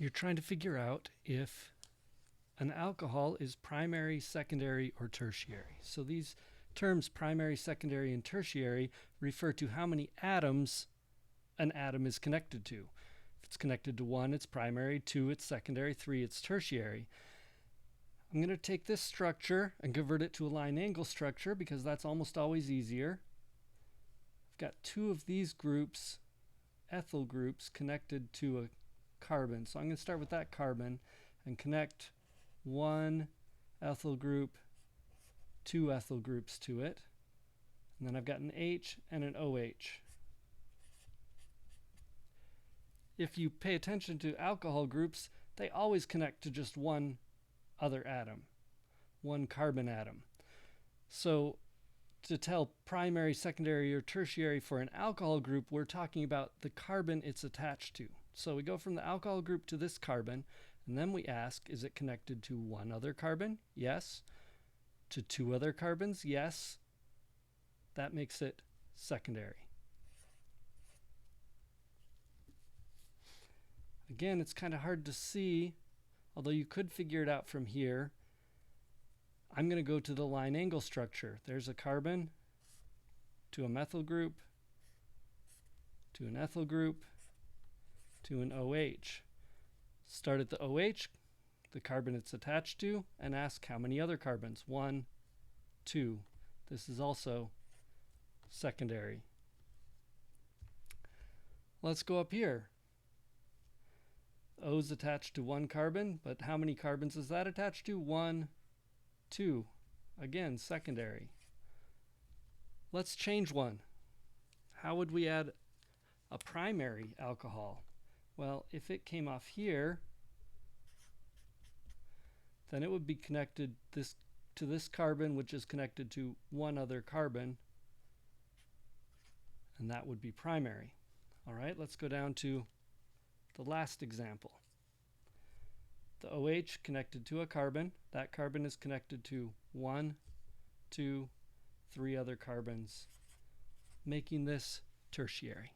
You're trying to figure out if an alcohol is primary, secondary, or tertiary. So these terms, primary, secondary, and tertiary, refer to how many atoms an atom is connected to. If it's connected to 1, it's primary, 2, it's secondary, 3, it's tertiary. I'm going to take this structure and convert it to a line angle structure because that's almost always easier. I've got 2 of these groups, ethyl groups, connected to a carbon. So I'm going to start with that carbon and connect 1 ethyl group, 2 ethyl groups to it. And then I've got an H and an OH. If you pay attention to alcohol groups, they always connect to just one other atom, one carbon atom. So to tell primary, secondary, or tertiary for an alcohol group, we're talking about the carbon it's attached to. So we go from the alcohol group to this carbon, and then we ask, is it connected to one other carbon? Yes. To 2 other carbons? Yes. That makes it secondary. Again, it's kind of hard to see, although you could figure it out from here. I'm going to go to the line angle structure. There's a carbon to a methyl group, to an ethyl group, to an OH. Start at the OH, the carbon it's attached to, and ask how many other carbons. 1, 2. This is also secondary. Let's go up here. O is attached to 1 carbon, but how many carbons is that attached to? 1, 2. Again, secondary. Let's change one. How would we add a primary alcohol? Well, if it came off here, then it would be connected to this carbon, which is connected to 1 other carbon, and that would be primary. All right, let's go down to the last example. The OH connected to a carbon. That carbon is connected to 1, 2, 3 other carbons, making this tertiary.